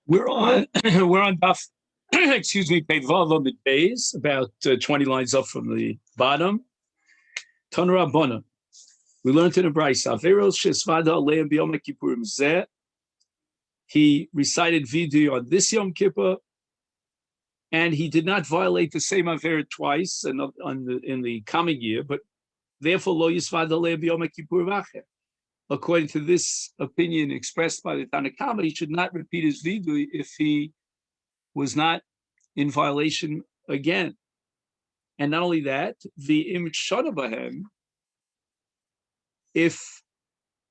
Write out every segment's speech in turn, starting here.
We're on we're on Daf, excuse me, Pei Vav on the days, about 20 lines up from the bottom. Tanra Bona. We learned in the Brayso, Averos Shesvada Aleim B'Yom Kippurim Zeh. He recited Vidu on this Yom Kippur, and he did not violate the same Aver twice in the coming year, but therefore Lo Yisvada Aleim B'Yom Kippurim Acher. According to this opinion expressed by the Tanakama, he should not repeat his Vidu if he was not in violation again. And not only that, the Im Shana Bahem, if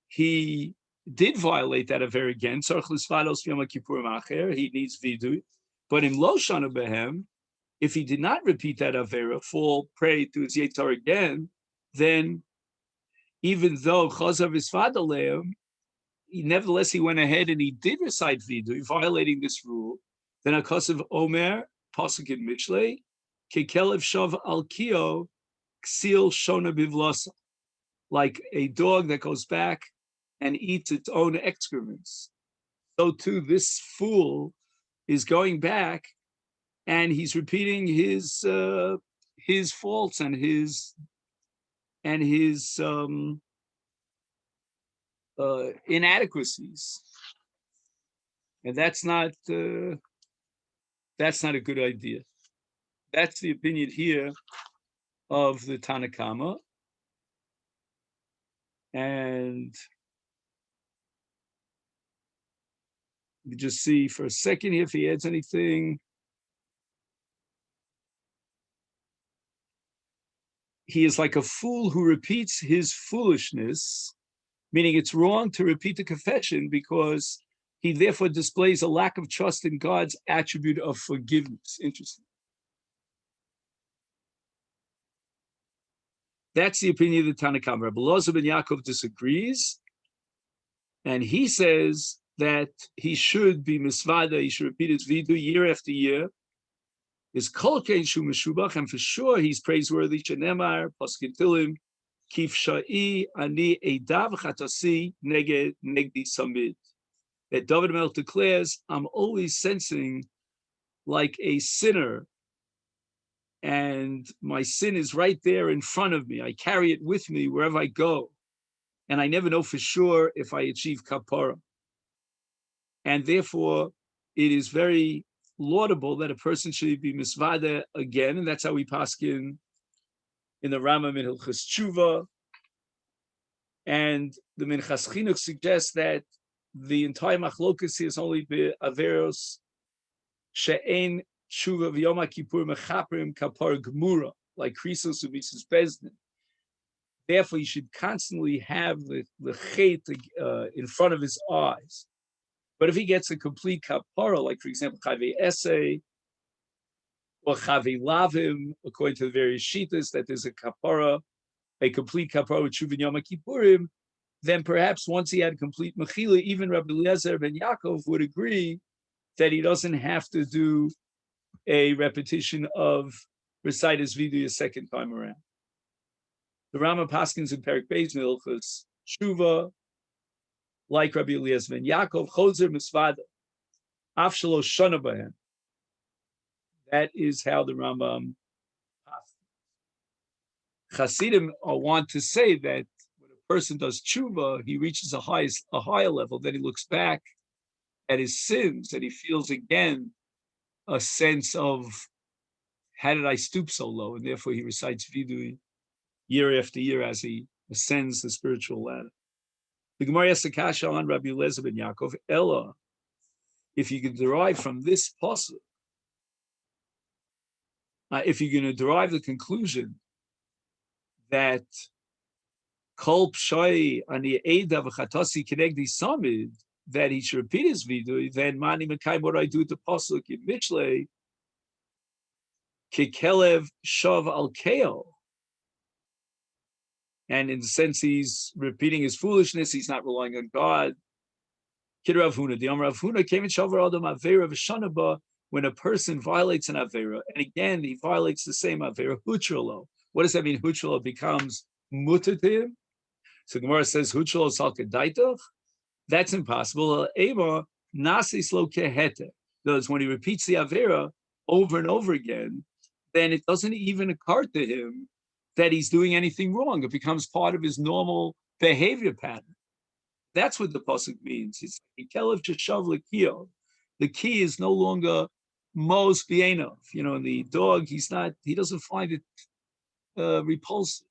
he did violate that Aver again, he needs Vidu. But in Lo Shana Bahem, if he did not repeat that Aver, fall prey to his Yetar again, then even though Chazav Isfad Aleim, nevertheless he went ahead and he did recite Vidu, violating this rule. Then Akasav Omer, Pasuk in Mishlei, Kekelev Shav Al Kio, Ksil Shona Bivlasa, like a dog that goes back and eats its own excrements. So too, this fool is going back and he's repeating his faults and his inadequacies, and that's not a good idea. That's the opinion here of the Tanakama, and we just see for a second here if he adds anything. He is like a fool who repeats his foolishness, meaning it's wrong to repeat the confession because he therefore displays a lack of trust in God's attribute of forgiveness. Interesting. That's the opinion of the Tanakhama. Rabbi Elazar ben Yaakov disagrees, and he says that he should be misvada, he should repeat his vidu year after year. Is kol kein shu meshubach, and for sure he's praiseworthy. Shenemar pasuk Tilim, kif sha'i ani edav chatasi negdi samid. That David Melch declares, I'm always sensing like a sinner, and my sin is right there in front of me. I carry it with me wherever I go, and I never know for sure if I achieve kapara. And therefore, it is very laudable that a person should be misvada again, and that's how we paskin in the Rambam in Hilchos Tshuva. And the Minchas Chinuch suggests that the entire machlokus is only be averos she'ein tshuva v'yom kippur mechaprim kapar gemura, like Krisos and Mrs. Bezdin. Therefore, you should constantly have the chet in front of his eyes. But if he gets a complete kapara, like for example, Chavei Esei or Chavei Lavim, according to the various shitas, that there's a kapara, a complete kapara with Tshuva Yom Kippurim, then perhaps once he had complete mechila, even Rabbi Eliezer ben Yaakov would agree that he doesn't have to do a repetition of recite his vidu a second time around. The Rama Paskins in Perek Beis Milchus Tshuva, like Rabbi Eliezer ben Yaakov, Chozer Misvada, Af Shalosh Shana Bahem. That is how the Rambam Chasidim want to say that when a person does tshuva, he reaches a higher level. Then he looks back at his sins and he feels again a sense of, how did I stoop so low? And therefore he recites vidu year after year as he ascends the spiritual ladder. The Gemara has a kasha on Rabbi Eliezer ben Yaakov, Ella, if you can derive from this pasuk, if you're going to derive the conclusion that kol pshai ani eda v'chatasi kenegdi samid, that he should repeat his vidu, then mani mekayim, what do I do with the pasuk in Mishlei, kekelev shav al keo, and in the sense he's repeating his foolishness, he's not relying on God. Kid Rav Huna, the Rav Huna came in shavar adam avera v'shanaba, when a person violates an avera, and again he violates the same avera, hutralo. What does that mean? Hutralo becomes mutter to him. So Gemara says hutralo salkedaitach. That's impossible. Ema nasis lo kehete. Because when he repeats the avera over and over again, then it doesn't even occur to him that he's doing anything wrong. It becomes part of his normal behavior pattern. That's what the pasuk means. It's the key is no longer mos bienov. And the dog, he doesn't find it repulsive.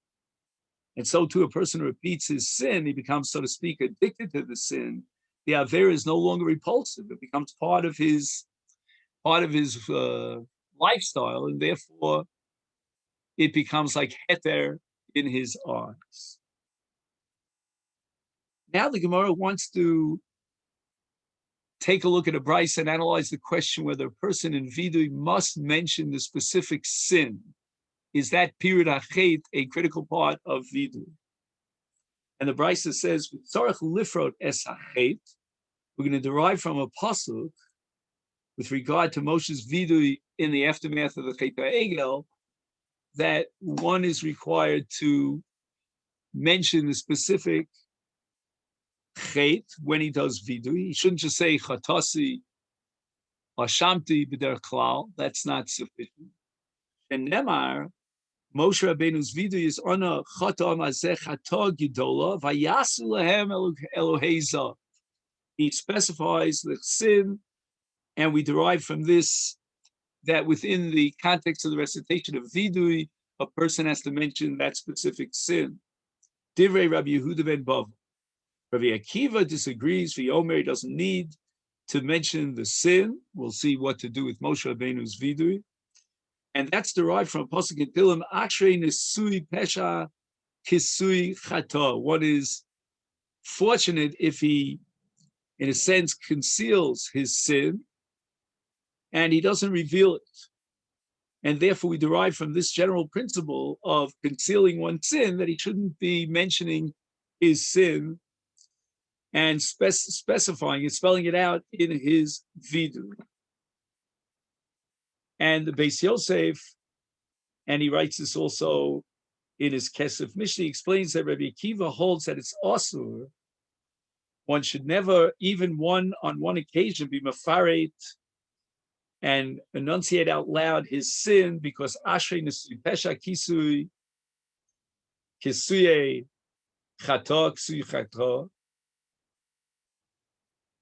And so too, a person who repeats his sin, he becomes, so to speak, addicted to the sin. The avera is no longer repulsive. It becomes part of his lifestyle, and therefore it becomes like heter in his eyes. Now the Gemara wants to take a look at a brayso and analyze the question whether a person in vidui must mention the specific sin. Is that period achet a critical part of vidui? And the brayso says, "Tzarich lifrot es achet." We're going to derive from a pasuk with regard to Moshe's vidui in the aftermath of the Chet HaEgel, that one is required to mention the specific chet when he does vidui. He shouldn't just say chatasi, ashamti b'der klal. That's not sufficient. And Nemar, Moshe Rabbeinu's vidui is ona chata mazeh chata gidola vayasu lehem Elohei zav. He specifies the sin, and we derive from this that within the context of the recitation of vidui, a person has to mention that specific sin. Divrei Rabbi Yehuda ben Bavel. Rabbi Akiva disagrees. Yomi doesn't need to mention the sin. We'll see what to do with Moshe Rabbeinu's vidui. And that's derived from Pasuk in Tehillim, Ashrei Nisui Pesha Kisui Chata. One is fortunate if he, in a sense, conceals his sin and he doesn't reveal it. And therefore, we derive from this general principle of concealing one's sin that he shouldn't be mentioning his sin and specifying it, spelling it out in his vidui. And the Beis Yosef, and he writes this also in his Kesef Mishnah, explains that Rabbi Akiva holds that it's asur. One should never, even on one occasion, be mafaret and enunciate out loud his sin, because Ashrei Nisui Pesha Kisui Kisuye Chata Kisui Chata.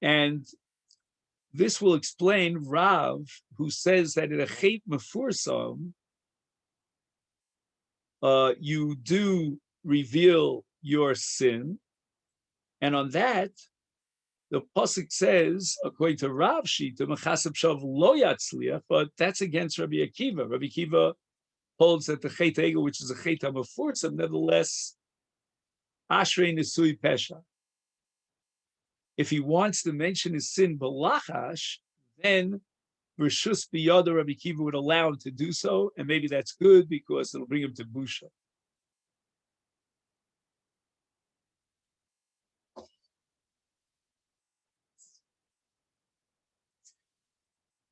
And this will explain Rav, who says that in a chet mefursam, you do reveal your sin. And on that, the pasuk says, according to Rav Shita, Mechaseb Shav lo yatzliach, but that's against Rabbi Akiva. Rabbi Akiva holds that the chet egel, which is a chet mefursam, nevertheless, Ashrei Nisui Pesha. If he wants to mention his sin b'lachash, then Rishus biyada Rabbi Akiva would allow him to do so, and maybe that's good because it'll bring him to busha.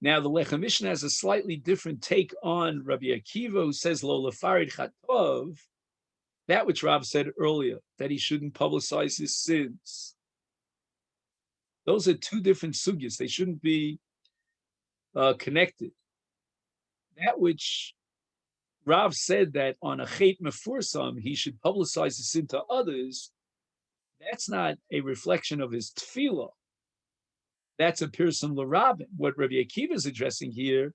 Now the Lechem Mishnah has a slightly different take on Rabbi Akiva, who says lo lefarid chatov, that which Rav said earlier, that he shouldn't publicize his sins. Those are two different sugyas. They shouldn't be connected. That which Rav said that on a chet mefursam, he should publicize his sin to others, that's not a reflection of his tefillah. That's a pirsum l'rabim. What Rabbi Akiva is addressing here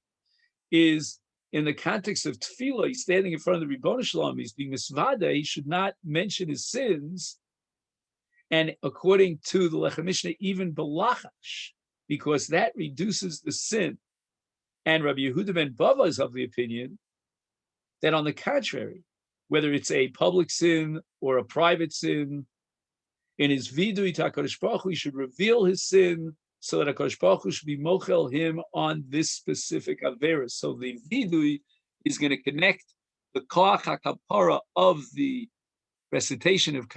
is in the context of tefillah, he's standing in front of the Ribono Shalom, he's being misvada, he should not mention his sins. And according to the Lechem Mishnah, even belachash, because that reduces the sin. And Rabbi Yehuda ben Bava is of the opinion that on the contrary, whether it's a public sin or a private sin, in his vidui to HaKadosh Baruch Hu, he should reveal his sin so that HaKadosh Baruch Hu should be mochel him on this specific avera. So the vidui is going to connect the koach hakapara of the recitation of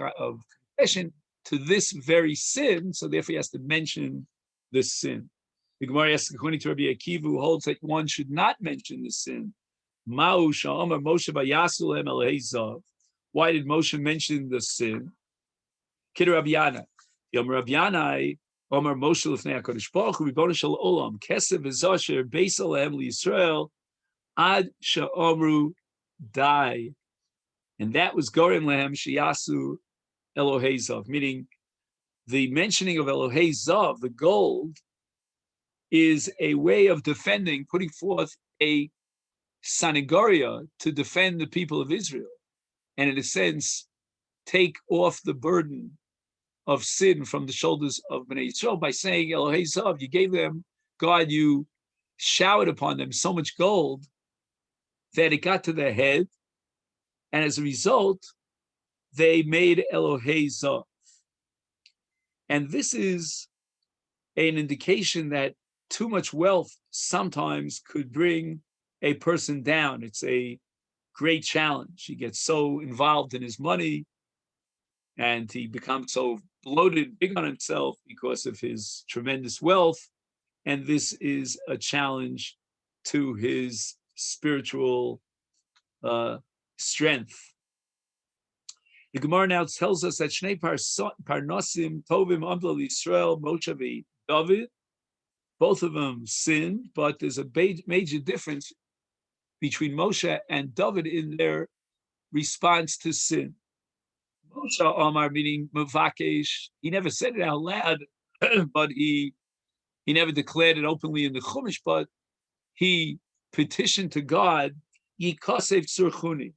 confession to this very sin, so therefore he has to mention the sin. The Gemara asks, according to Rabbi Akiva, who holds that one should not mention the sin, Ma'u sha'amar Moshe bayasu lehem Elohei zav. Why did Moshe mention the sin? Kid Rabbi Yana. Yom Rabbi Yana, Omar Moshe Lefnei HaKadosh Baruch Hu, Ribono Shel Olam, Kesef v'Zasher, Beis Alehem L'Yisrael, Ad She'omru Dai. And that was Gorem Lehem Shiyasu Elohei Zav, meaning the mentioning of Elohei Zav, the gold, is a way of defending, putting forth a sanagoria to defend the people of Israel. And in a sense, take off the burden of sin from the shoulders of Bnei Yisrael by saying, Elohei Zav, you gave them, God, you showered upon them so much gold that it got to their head. And as a result, they made Elohei Zav. And this is an indication that too much wealth sometimes could bring a person down. It's a great challenge. He gets so involved in his money and he becomes so bloated, big on himself because of his tremendous wealth. And this is a challenge to his spiritual strength. The Gemara now tells us that Shnei Parnosim Tovim Amdal Yisrael Moshe David, both of them sinned, but there's a major difference between Moshe and David in their response to sin. Moshe Omar, meaning Mavakesh, he never said it out loud, but he never declared it openly in the Chumash, but he petitioned to God, Yikosef Tzurchuni,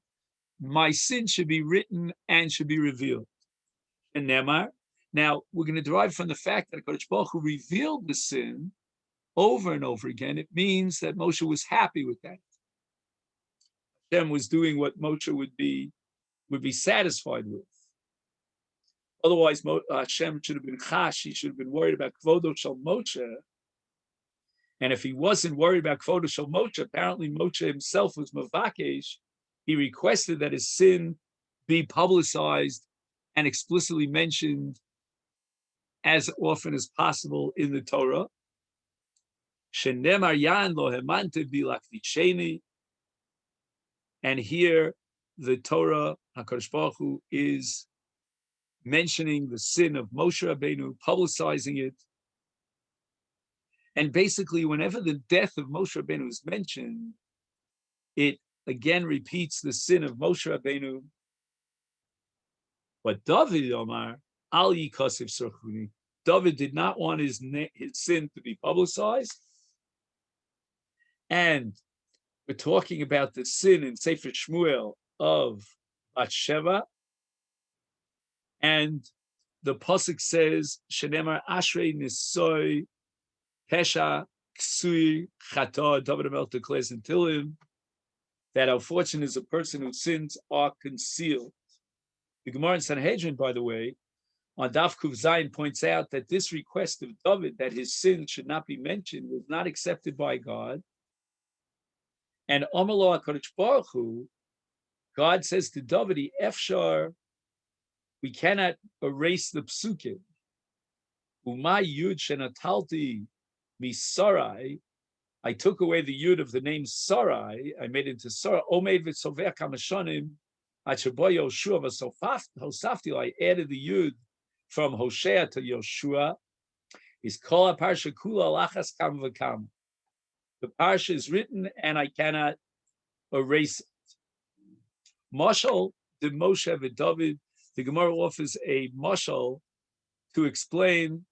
my sin should be written and should be revealed. And Nemar, now we're going to derive from the fact that HaKadosh Baruch Hu revealed the sin over and over again. It means that Moshe was happy with that. Hashem was doing what Moshe would be satisfied with. Otherwise, Hashem should have been chash. He should have been worried about kvodo shel Moshe. And if he wasn't worried about kvodo shel Moshe, apparently Moshe himself was mavakesh. He requested that his sin be publicized and explicitly mentioned as often as possible in the Torah. Shenemar yan lo hemante bilakvicheni. And here the Torah, HaKadosh Baruch Hu, is mentioning the sin of Moshe Rabbeinu, publicizing it. And basically, whenever the death of Moshe Rabbeinu is mentioned, it again repeats the sin of Moshe Rabbeinu. But David Omar, Al Yikosef Tzurchuni, David did not want his sin to be publicized. And we're talking about the sin in Sefer Shmuel of Bathsheba. And the pasuk says, Shenemar Ashrei Nisoy Pesha Ksui Chata. David HaMelech declares in Tehillim that how fortunate is a person whose sins are concealed. The Gemara in Sanhedrin, by the way, on Daf Kuv Zayin points out that this request of David that his sins should not be mentioned was not accepted by God. And Omelo HaKadosh Baruch Hu, God says to David, Efshar, we cannot erase the psukim. Umay yud shenatalti misarai, I took away the yud of the name Sarai, I made it into Sarai. Omed v'tzover kamashonim, achaboy Yoshua v'sofafti, I added the yud from Hosea to Yoshua. Is kol parsha kula lachas kam v'kam. The parsha is written, and I cannot erase it. Mashal de Moshe v'David. The Gemara offers a mashal to explain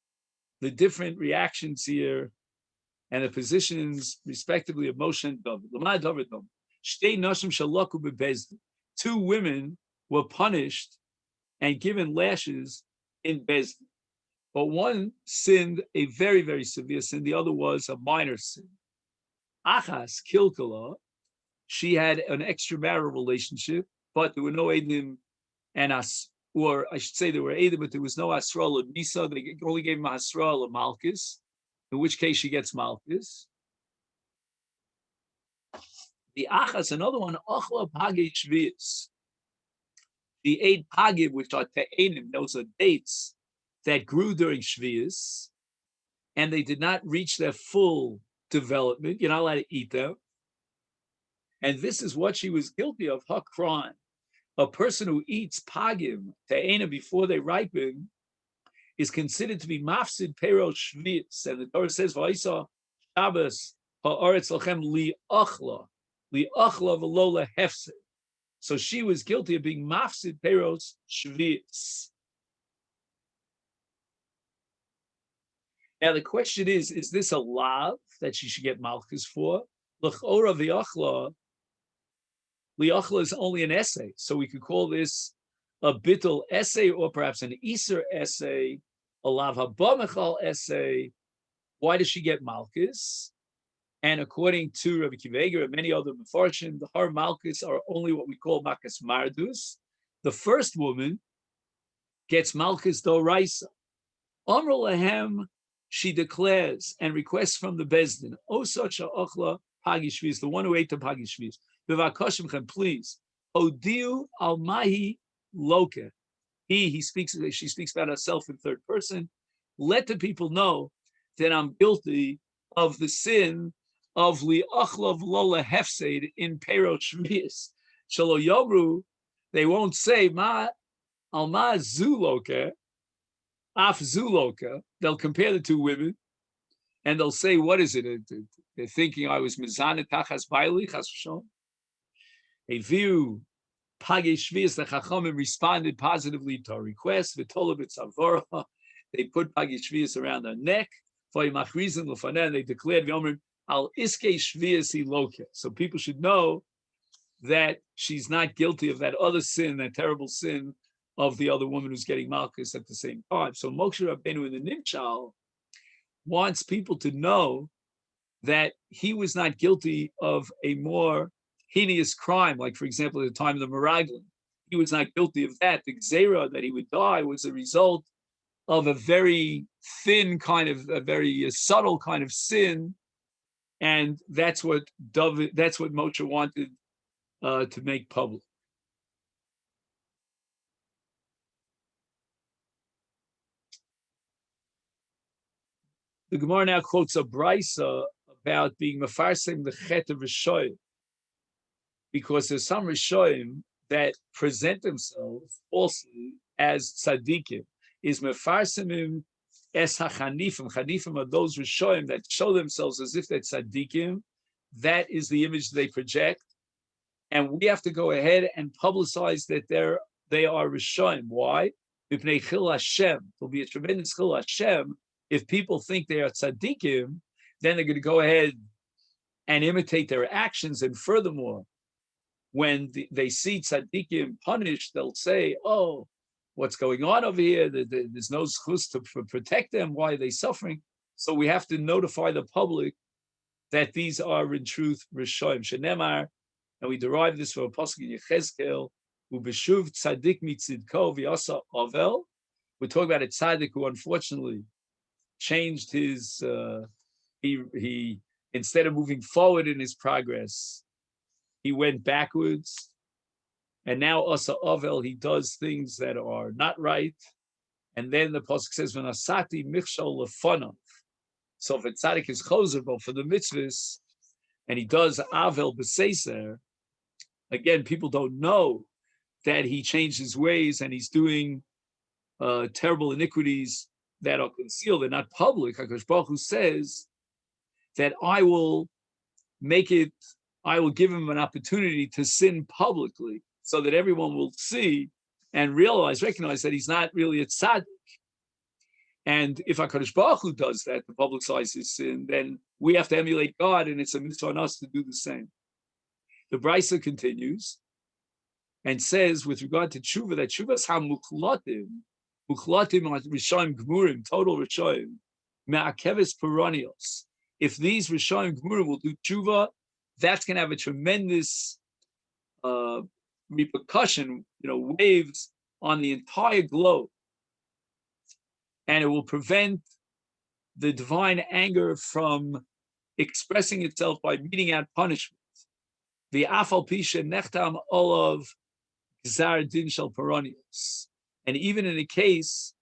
the different reactions here and the positions, respectively, of Moshe and David. Two women were punished and given lashes in Bezdin. But one sinned a very, very severe sin. The other was a minor sin. Achas Kilkala, she had an extramarital relationship, but there were no Eidim and As, or I should say there were Eidim, but there was no Asral of Misa. They only gave him Asral of Malchus, in which case she gets Malchus. The Achas, another one, Ochla Pagid Shvius. The 8 Pagid, which are Te'enim, those are dates that grew during Shvius, and they did not reach their full development. You're not allowed to eat them. And this is what she was guilty of, her crime. A person who eats pagim, te'ena, before they ripen, is considered to be mafsid pero shvius, and the Torah says, "Va'isa Shabbos ha'aretz lachem li'achla v'lo lehefsed." So she was guilty of being mafsid peros shvius. Now the question is this a lav that she should get malchus for? L'chora v'achla, li'achla is only an essay, so we could call this a bittul essay, or perhaps an iser essay, a lav haba mechal essay. Why does she get malchus? And according to Rabbi Akiva Eiger and many other mefarshim, the har malchus are only what we call malchus mardus. The first woman gets malchus doraisa. Amr lahem, she declares and requests from the bezdin, O such a ochla pagishvis, the one who ate the pagishvis. B'vakashimchem, please, odiu al mahi loke. She speaks about herself in third person. Let the people know that I'm guilty of the sin of li'achlav lola hefseid in perot shvius. Shalo yomru, they won't say ma alma zuloka, af zuloka. They'll compare the two women, and they'll say, "What is it?" They're thinking I was mizane tachas baili chas v'shalom. A view page shvius, the chachamim responded positively to our request. V'tola b'tzavora, they put page shvius around her neck. V'yimachrizin l'faneh, they declared v'yomrim al iske shvius iloke. So people should know that she's not guilty of that other sin, that terrible sin of the other woman who's getting malchus at the same time. So Moshe Rabbeinu in the Nimshal wants people to know that he was not guilty of a more heinous crime, like, for example, at the time of the Meraglim. He was not guilty of that. The Gzeira that he would die was a result of a very thin kind of, a very subtle kind of sin, and that's what Moshe wanted to make public. The Gemara now quotes a brisa about being mefarsem the chet of Rishoyim, because there's some Rishoyim that present themselves falsely as tzaddikim. Is mefarsemim es hachanifim. Chanifim are those Rishoyim that show themselves as if they're tzaddikim. That is the image they project, and we have to go ahead and publicize that they are Rishoyim. Why? Mipnei chil Hashem. There'll be a tremendous chil Hashem. If people think they are tzaddikim, then they're going to go ahead and imitate their actions. And furthermore, when they see tzaddikim punished, they'll say, "Oh, what's going on over here? There's no schus to protect them. Why are they suffering?" So we have to notify the public that these are in truth Rishoyim. Shenemar, and we derive this from a pasuk in Yechezkel, "Ubeshuv tzaddik mitzidko v'yasa avel." We're talking about a tzaddik who unfortunately changed his, he instead of moving forward in his progress, he went backwards. And now Asa Avel, he does things that are not right. And then the pasuk says, "V'nasati michshol lefonav." So if a tzaddik is choser, but for the mitzvahs, and he does Avel b'seiser, again, people don't know that he changed his ways and he's doing terrible iniquities that are concealed, they're not public. HaKadosh Baruch Hu says that I will give him an opportunity to sin publicly so that everyone will see and recognize that he's not really a tzaddik. And if HaKadosh Baruch Hu does that, to publicize his sin, then we have to emulate God, and it's a mitzvah on us to do the same. The Brisa continues and says, with regard to tshuva, that tshuvas ha-muklatim, Muklatim Rishayim Gmurim, total Rishayim, Me'akeves Peronios. If these Rishayim Gmurim will do tshuva, that's going to have a tremendous repercussion, waves on the entire globe. And it will prevent the divine anger from expressing itself by meting out punishment. The Afal Pisha Nechtam Olav Gzar Din Shel Peronios. And even in a case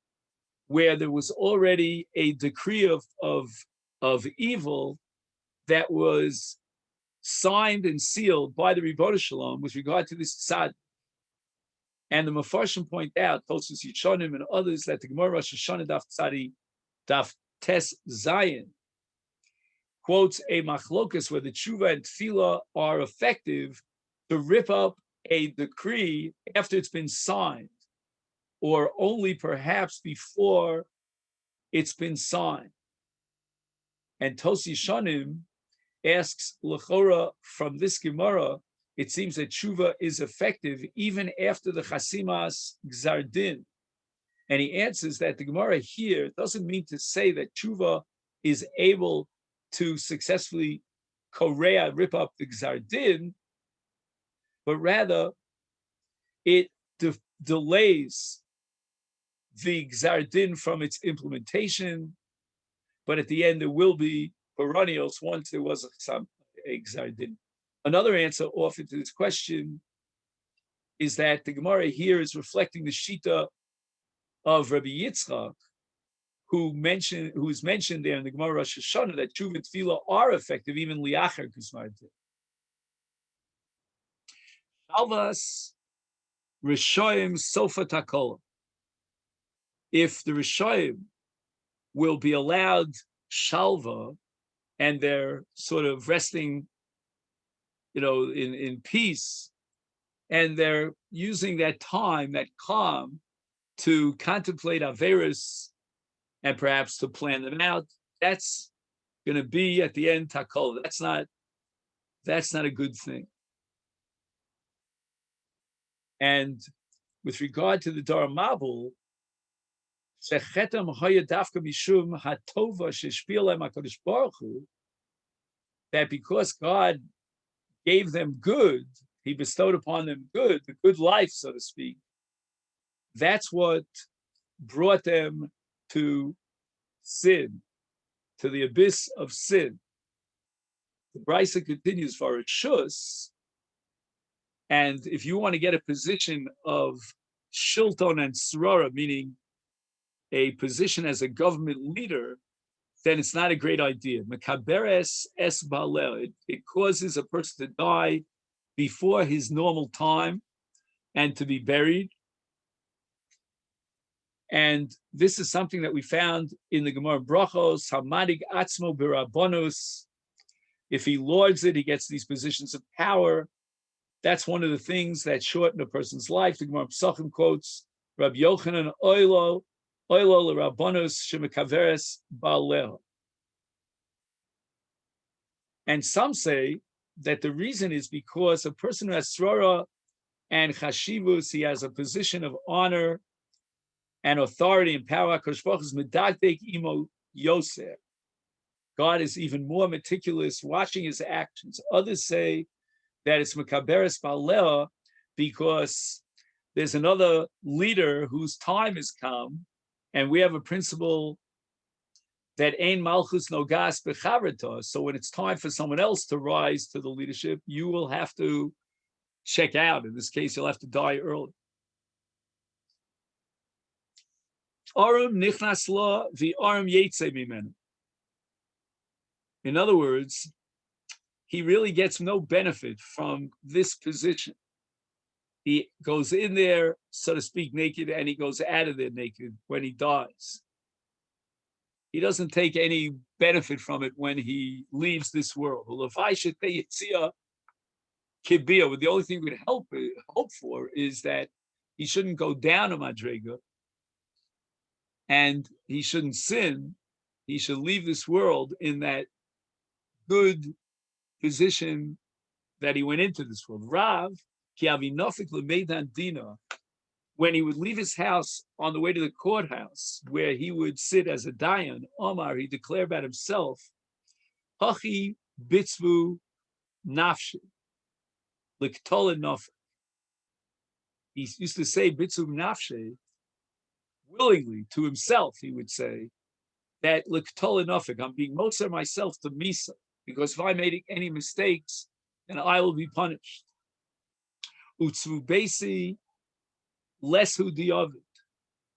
where there was already a decree of evil that was signed and sealed by the Rebbeinu Shalom with regard to this tzaddik, And the Mefarshim point out, Tosus Yishonim and others, that the Gemara Rosh Hashanah Daf Tzadi Daf Tes Zayin quotes a machlokas where the tshuva and tefillah are effective to rip up a decree after it's been signed, or only perhaps before it's been signed. And Tosi Shanim asks Lechora, from this Gemara, it seems that tshuva is effective even after the chasimas gzar din. And he answers that the Gemara here doesn't mean to say that tshuva is able to successfully korea, rip up the gzar din, but rather it delays the gzar din from its implementation. But at the end, there will be perennials once there was a gzar din. Another answer offered to this question is that the Gemara here is reflecting the shita of Rabbi Yitzchak, who is mentioned there in the Gemara Rosh Hashanah, that tshuva and tefillah are effective even liacher kusmar din. Shalvas Rishoyim Sofa Takola. If the Rishoyim will be allowed shalva and they're sort of resting, in peace, and they're using that time, that calm, to contemplate averis and perhaps to plan them out, that's going to be at the end takol. That's not a good thing. And with regard to the Dara Mabul, that because God gave them good, he bestowed upon them good, the good life, so to speak, that's what brought them to sin, to the abyss of sin. The Brisa continues for Rishus, and if you want to get a position of shilton and srara, meaning a position as a government leader, then it's not a great idea. Mekaberes es balel, it causes a person to die before his normal time and to be buried. And this is something that we found in the Gemara Brachos, Hamadig Atzmo Birabonos. If he lords it, he gets these positions of power. That's one of the things that shorten a person's life. The Gemara Psachim quotes Rabbi Yochanan Oilo L'Rabbonos Shemekaveres Ba'aleh. And some say that the reason is because a person who has srara and chashivus, he has a position of honor and authority and power. HaKadosh Baruch Hu is medagdek imo yoser. God is even more meticulous, watching his actions. Others say that it's mekaberes ba'aleh because there's another leader whose time has come, and we have a principle that ein malchus nogas bechavratos. So when it's time for someone else to rise to the leadership, you will have to check out. In this case, you'll have to die early. Arum nichnas la v'arum yetze mimenu. In other words, he really gets no benefit from this position. He goes in there, so to speak, naked, and he goes out of there naked when he dies. He doesn't take any benefit from it when he leaves this world. Well, if I should say kibia, the only thing we'd hope for is that he shouldn't go down a madrega, and he shouldn't sin. He should leave this world in that good position that he went into this world. Rav, when he would leave his house on the way to the courthouse, where he would sit as a dayan, Omar, he declared about himself, Hachi bitzvu nafshi, liktola nafik. He used to say bitzvu nafshi, willingly to himself, he would say, that liktola nafik, I'm being moser myself to Misa, because if I made any mistakes, then I will be punished. Utzvu besi lesu diavid,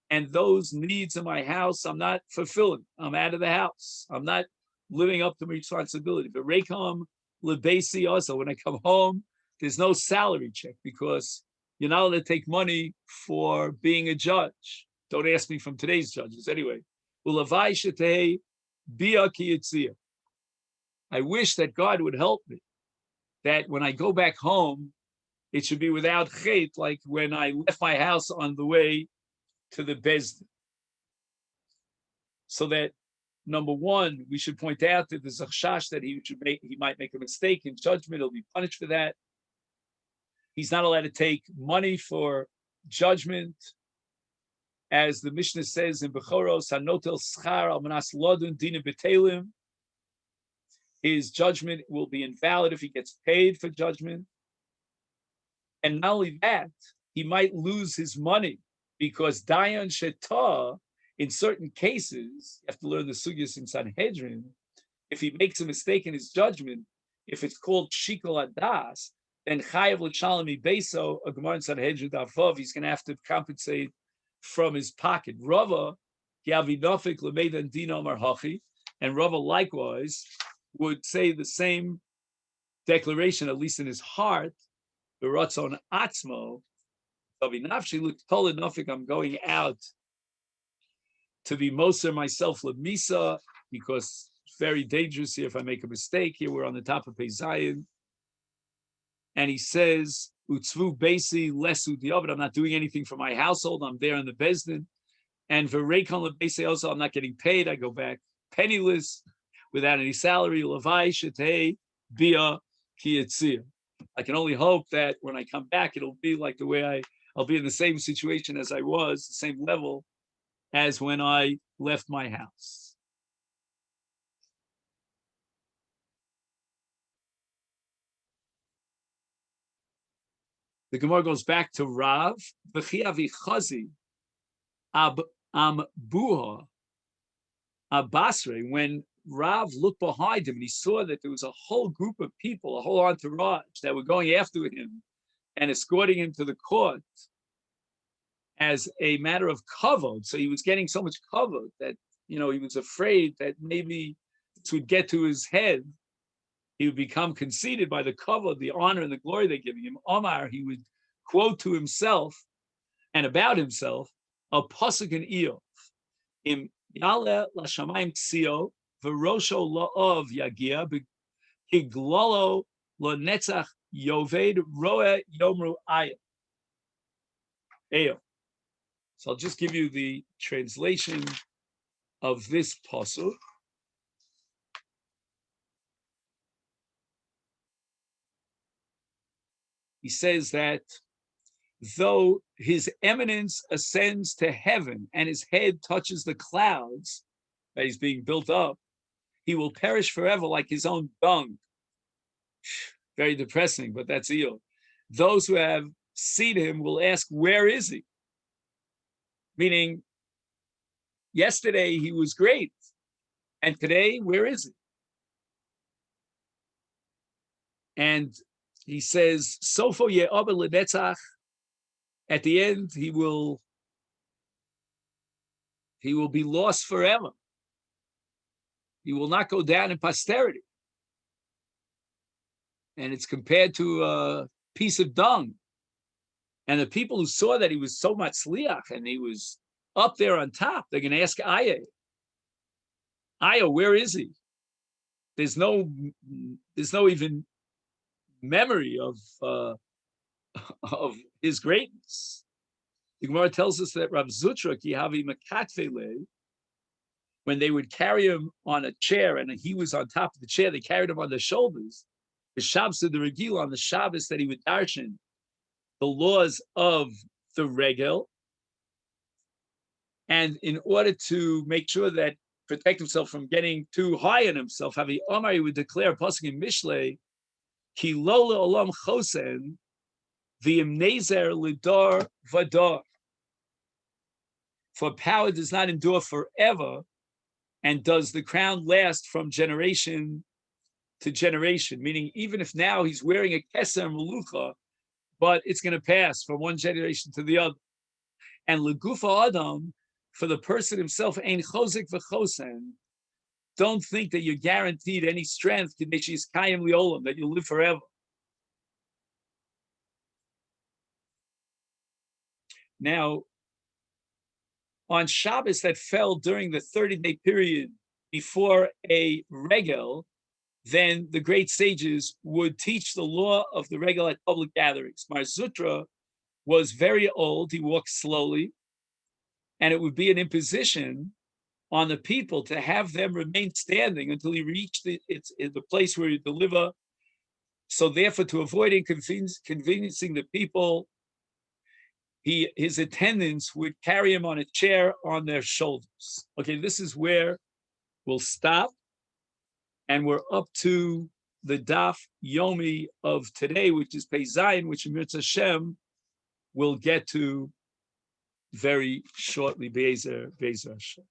and those needs in my house I'm not fulfilling. I'm out of the house. I'm not living up to my responsibility. But rekam lebesi also, when I come home, there's no salary check because You're not allowed to take money for being a judge. Don't ask me from today's judges. Anyway, ulavai shetei bia ki yitzia. I wish that God would help me, that when I go back home, it should be without chait, like when I left my house on the way to the Bezdin. So that, number one, we should point out that there's a chash that he might make a mistake in judgment. He'll be punished for that. He's not allowed to take money for judgment. As the Mishnah says in Bechoros, Hanotel Schar al Manas Lodun Dina Betelim, his judgment will be invalid if he gets paid for judgment. And not only that, he might lose his money because Dayan Shetah, in certain cases, you have to learn the sugyas in Sanhedrin, if he makes a mistake in his judgment, if it's called Shikol Adas, then Chayav L'Shalom Beso, a Gemara in Sanhedrin Davav, he's going to have to compensate from his pocket. Rava, Yavinofik Lemedan Dino Marhachi, and Rava likewise would say the same declaration, at least in his heart, the Ratzon Atzmo, Avinafshi, look, Tolinofik, I'm going out to be Moser myself Lemisa, because it's very dangerous here if I make a mistake. Here we're on the top of Pei Zion. And he says, Utzvu Basi Lesu Diavad, I'm not doing anything for my household, I'm there in the Bezdin. And Verekon Lebasi also, I'm not getting paid, I go back penniless, without any salary. Lavai Shetei Bia Kiyetzir. I can only hope that when I come back, it'll be like the way I'll be in the same situation as I was, the same level as when I left my house. The Gemara goes back to Rav, V'chiavi Chazi, Buha, Abasre, when Rav looked behind him and he saw that there was a whole group of people, a whole entourage that were going after him and escorting him to the court as a matter of kavod. So he was getting so much kavod that, he was afraid that maybe this would get to his head. He would become conceited by the kavod, the honor and the glory they're giving him. Omar, he would quote to himself and about himself a pasuk in Eov, Im Yale Lashamayim Ksio, Verosho La'ov Yagia, Higlolo Lo Netzach Yoved Roe Yomru Aya. So I'll just give you the translation of this pasuk. He says that though his eminence ascends to heaven and his head touches the clouds that he's being built up, he will perish forever like his own dung. Very depressing, but that's Eov. Those who have seen him will ask, where is he? Meaning, yesterday he was great, and today, where is he? And he says, Sofo ye'ober lenetzach. At the end, he will be lost forever. He will not go down in posterity. And it's compared to a piece of dung. And the people who saw that he was so much sliach and he was up there on top, they're going to ask Aya, where is he? There's no even memory of his greatness. The Gemara tells us that Rav Zutra Kihavi Makatvele, when they would carry him on a chair and he was on top of the chair, they carried him on their shoulders. The Shabbos of the Regil, on the Shabbos that he would darshan the laws of the Regel, and in order to make sure that protect himself from getting too high on himself, Havi Omar, he would declare pasuk in Mishlei, Ki lo le'olam chosen, v'imnezer lidar vadar. For power does not endure forever, and does the crown last from generation to generation? Meaning, even if now he's wearing a keser melucha, but it's going to pass from one generation to the other. And legufa adam, for the person himself, ein chozik v'chosen. Don't think that you're guaranteed any strength, that you'll live forever. Now, on Shabbos that fell during the 30-day period before a regel, then the great sages would teach the law of the regel at public gatherings. Mar Zutra was very old, he walked slowly, and it would be an imposition on the people to have them remain standing until he reached the place where he deliver. So therefore, to avoid inconveniencing the people, his attendants would carry him on a chair on their shoulders. Okay, this is where we'll stop, and we're up to the Daf Yomi of today, which is Pei Zayin, which Mirz Hashem will get to very shortly. Be'ezer Hashem.